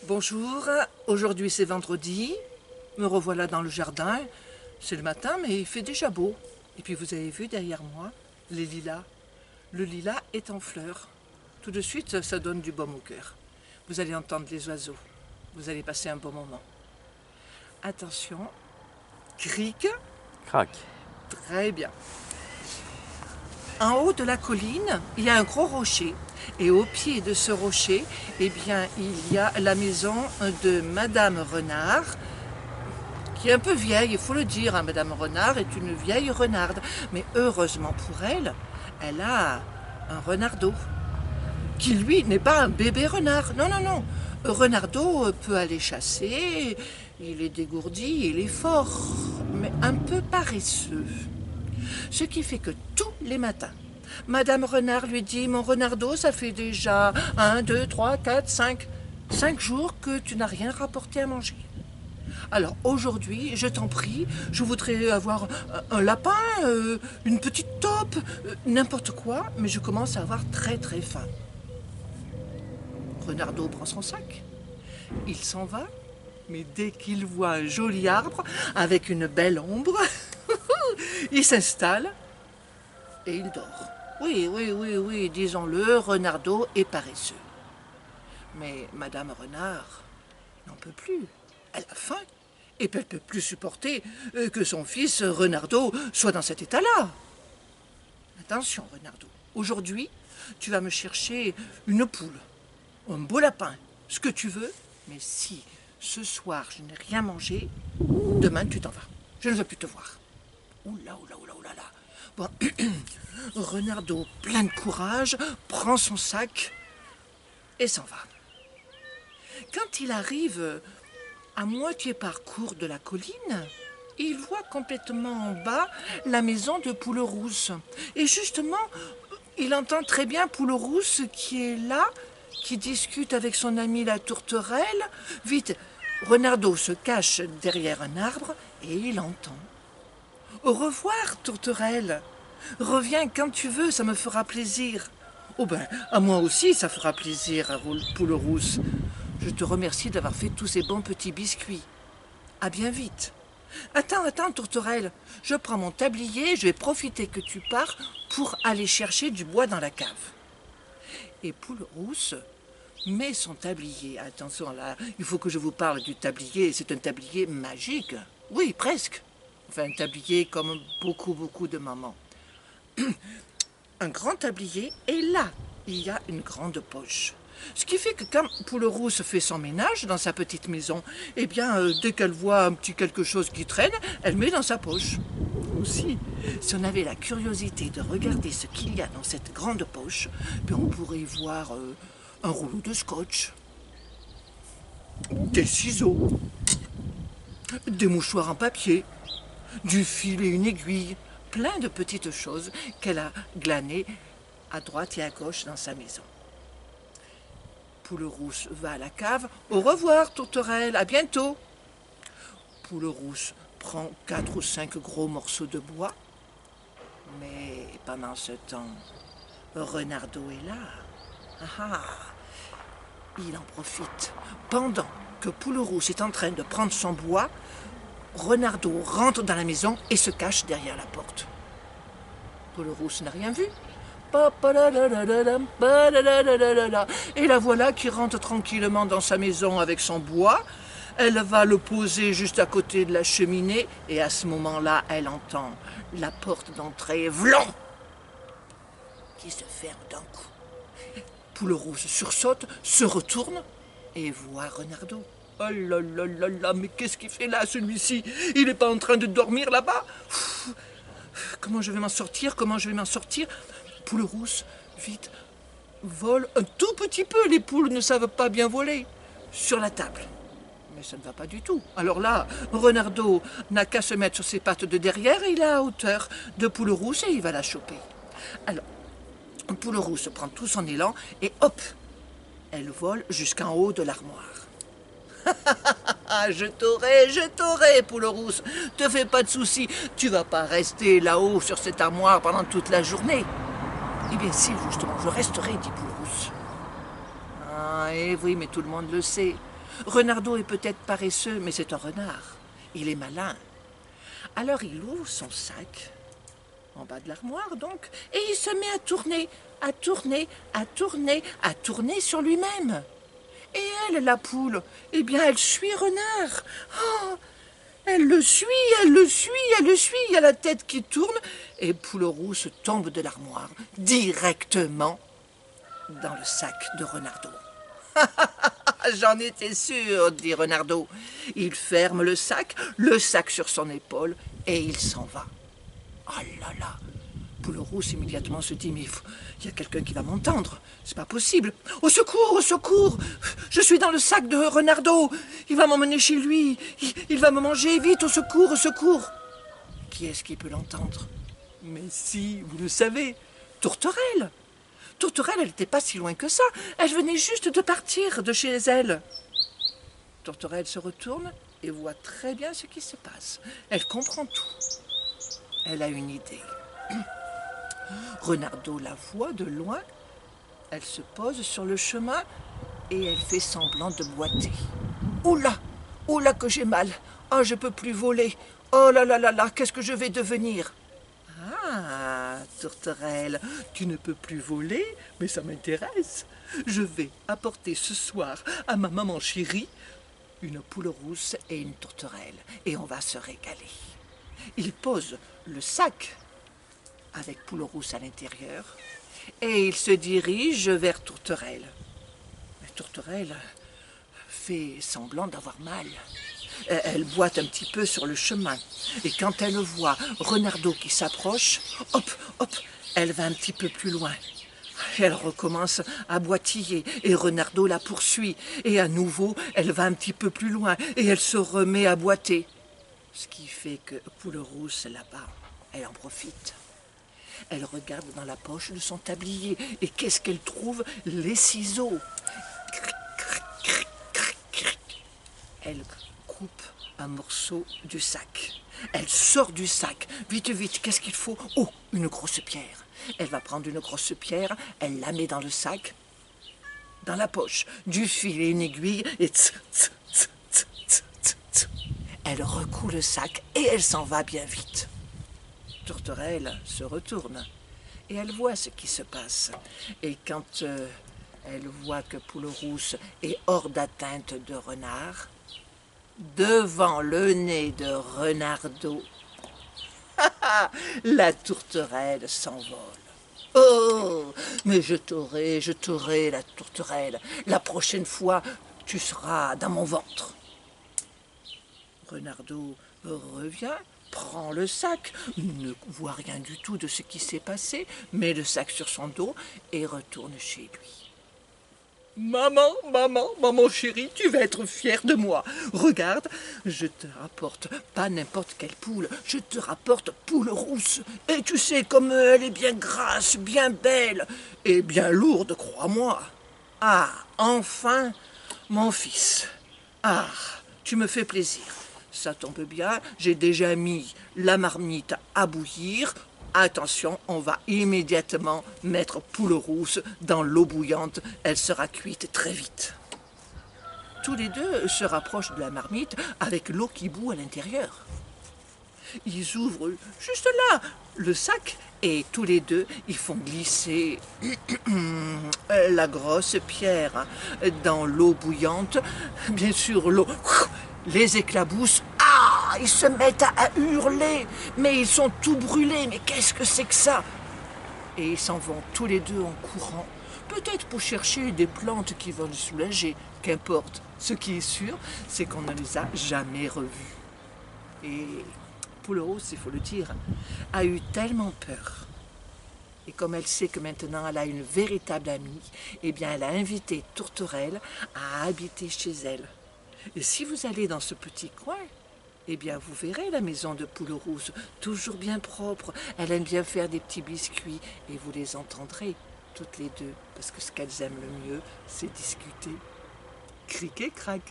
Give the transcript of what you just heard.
Bonjour, aujourd'hui c'est vendredi, me revoilà dans le jardin. C'est le matin mais il fait déjà beau. Et puis vous avez vu derrière moi les lilas. Le lilas est en fleurs. Tout de suite ça donne du baume au cœur. Vous allez entendre les oiseaux, vous allez passer un bon moment. Attention, cric, Crac. très bien. En haut de la colline, il y a un gros rocher. Et au pied de ce rocher, eh bien, il y a la maison de Madame Renard, qui est un peu vieille, il faut le dire. Hein. Madame Renard est une vieille renarde. Mais heureusement pour elle, elle a un renardeau, qui lui n'est pas un bébé renard. Non, non, non. Renardeau peut aller chasser, il est dégourdi, il est fort, mais un peu paresseux. Ce qui fait que tous les matins, Madame Renard lui dit « Mon renardeau, ça fait déjà 1, 2, 3, 4, 5 jours que tu n'as rien rapporté à manger. Alors aujourd'hui, je t'en prie, je voudrais avoir un lapin, une petite taupe, n'importe quoi, mais je commence à avoir très très faim. » Renardeau prend son sac, il s'en va, mais dès qu'il voit un joli arbre avec une belle ombre, il s'installe et il dort. Oui, disons-le, Renardeau est paresseux. Mais Madame Renard n'en peut plus. Elle a faim. Et puis elle ne peut plus supporter que son fils Renardeau soit dans cet état-là. Attention, Renardeau. Aujourd'hui, tu vas me chercher une poule, un beau lapin, ce que tu veux. Mais si ce soir je n'ai rien mangé, demain tu t'en vas. Je ne veux plus te voir. Oula. Bon, Renardeau, plein de courage, prend son sac et s'en va. Quand il arrive à moitié parcours de la colline, il voit complètement en bas la maison de Poulerousse. Et justement, il entend très bien Poulerousse qui est là, qui discute avec son amie la tourterelle. Vite, Renardeau se cache derrière un arbre et il entend. Au revoir, tourterelle. Reviens quand tu veux, ça me fera plaisir. Oh ben, à moi aussi, ça fera plaisir, Poulerousse. Je te remercie d'avoir fait tous ces bons petits biscuits. À bien vite. Attends, tourterelle. Je prends mon tablier, je vais profiter que tu pars pour aller chercher du bois dans la cave. Et Poulerousse met son tablier. Attention là, il faut que je vous parle du tablier. C'est un tablier magique. Oui, presque. Enfin, un tablier comme beaucoup de mamans. Un grand tablier, et là, il y a une grande poche. Ce qui fait que quand Poulerousse fait son ménage dans sa petite maison, eh bien, dès qu'elle voit un petit quelque chose qui traîne, elle met dans sa poche. Aussi, si on avait la curiosité de regarder ce qu'il y a dans cette grande poche, puis on pourrait y voir un rouleau de scotch, des ciseaux, des mouchoirs en papier, du fil et une aiguille, plein de petites choses qu'elle a glanées à droite et à gauche dans sa maison. Poulerousse va à la cave. Au revoir, tourterelle, à bientôt. Poulerousse prend 4 ou 5 gros morceaux de bois. Mais pendant ce temps, Renardeau est là. Il en profite. Pendant que Poulerousse est en train de prendre son bois, Renardeau rentre dans la maison et se cache derrière la porte. Poulerousse n'a rien vu. Et la voilà qui rentre tranquillement dans sa maison avec son bois. Elle va le poser juste à côté de la cheminée et à ce moment-là, elle entend la porte d'entrée vlon qui se ferme d'un coup. Poulerousse sursaute, se retourne et voit Renardeau. Oh là, mais qu'est-ce qu'il fait là, celui-ci? Il n'est pas en train de dormir là-bas? Comment je vais m'en sortir? Poulerousse, vite, vole un tout petit peu. Les poules ne savent pas bien voler. Sur la table. Mais ça ne va pas du tout. Alors là, Renardeau n'a qu'à se mettre sur ses pattes de derrière et il est à hauteur de Poulerousse et il va la choper. Alors, Poulerousse prend tout son élan et hop, elle vole jusqu'en haut de l'armoire. Je t'aurai, Poulerousse. Te fais pas de soucis. Tu vas pas rester là-haut sur cette armoire pendant toute la journée. Eh bien si, justement, je resterai, dit Poulerousse. Ah, eh oui, mais tout le monde le sait. Renardeau est peut-être paresseux, mais c'est un renard. Il est malin. Alors il ouvre son sac, en bas de l'armoire donc, et il se met à tourner, à tourner, à tourner, à tourner sur lui-même. Et elle, la poule, eh bien elle suit Renard. Oh, elle le suit, elle le suit, elle le suit, il y a la tête qui tourne, et Poulerousse tombe de l'armoire, directement dans le sac de Renardeau. J'en étais sûr, dit Renardeau. Il ferme le sac sur son épaule, et il s'en va. Oh là là! Poulerousse immédiatement se dit, mais il y a quelqu'un qui va m'entendre, c'est pas possible. Au secours, au secours! Je suis dans le sac de Renardeau, il va m'emmener chez lui, il va me manger, vite, au secours, au secours! Qui est-ce qui peut l'entendre? Mais si, vous le savez, Tourterelle! Tourterelle, elle n'était pas si loin que ça, elle venait juste de partir de chez elle. Tourterelle se retourne et voit très bien ce qui se passe. Elle comprend tout. Elle a une idée. Renardeau la voit de loin, elle se pose sur le chemin et elle fait semblant de boiter. Oula, oula que j'ai mal, oh je peux plus voler, oh là là là là, qu'est-ce que je vais devenir? Ah, Tourterelle, tu ne peux plus voler, mais ça m'intéresse. Je vais apporter ce soir à ma maman chérie une poule rousse et une tourterelle, et on va se régaler. Il pose le sac avec poule rousse à l'intérieur, et il se dirige vers Tourterelle. Mais Tourterelle fait semblant d'avoir mal. Elle boite un petit peu sur le chemin, et quand elle voit Renardeau qui s'approche, hop, hop, elle va un petit peu plus loin. Elle recommence à boitiller, et Renardeau la poursuit, et à nouveau, elle va un petit peu plus loin, et elle se remet à boiter. Ce qui fait que Poulerousse, là-bas, elle en profite. Elle regarde dans la poche de son tablier, et qu'est-ce qu'elle trouve? Les ciseaux. Elle coupe un morceau du sac. Elle sort du sac. Vite, vite, qu'est-ce qu'il faut? Oh, une grosse pierre. Elle va prendre une grosse pierre, elle la met dans le sac, dans la poche, du fil et une aiguille, et elle recoue le sac et elle s'en va bien vite. Tourterelle se retourne et elle voit ce qui se passe. Et quand elle voit que Poulerousse est hors d'atteinte de Renard, devant le nez de Renardeau, la tourterelle s'envole. Oh, mais je t'aurai, la tourterelle. La prochaine fois, tu seras dans mon ventre. Renardeau revient, prend le sac, ne voit rien du tout de ce qui s'est passé, met le sac sur son dos et retourne chez lui. Maman, maman, maman chérie, tu vas être fière de moi. Regarde, je te rapporte pas n'importe quelle poule, je te rapporte poule rousse. Et tu sais comme elle est bien grasse, bien belle et bien lourde, crois-moi. Ah, enfin, mon fils. Ah, tu me fais plaisir. Ça tombe bien, j'ai déjà mis la marmite à bouillir. Attention, on va immédiatement mettre Poulerousse dans l'eau bouillante. Elle sera cuite très vite. Tous les deux se rapprochent de la marmite avec l'eau qui bout à l'intérieur. Ils ouvrent juste là le sac et tous les deux, ils font glisser la grosse pierre dans l'eau bouillante. Bien sûr, l'eau les éclabousse. Ah, ils se mettent à hurler, mais ils sont tout brûlés. Mais qu'est-ce que c'est que ça? Et ils s'en vont tous les deux en courant, peut-être pour chercher des plantes qui vont les soulager. Qu'importe. Ce qui est sûr, c'est qu'on ne les a jamais revus. Et Poulerousse, il faut le dire, a eu tellement peur. Et comme elle sait que maintenant elle a une véritable amie, eh bien elle a invité Tourterelle à habiter chez elle. Et si vous allez dans ce petit coin, eh bien vous verrez la maison de Poulerousse, toujours bien propre. Elle aime bien faire des petits biscuits et vous les entendrez toutes les deux, parce que ce qu'elles aiment le mieux, c'est discuter. Cric et crac.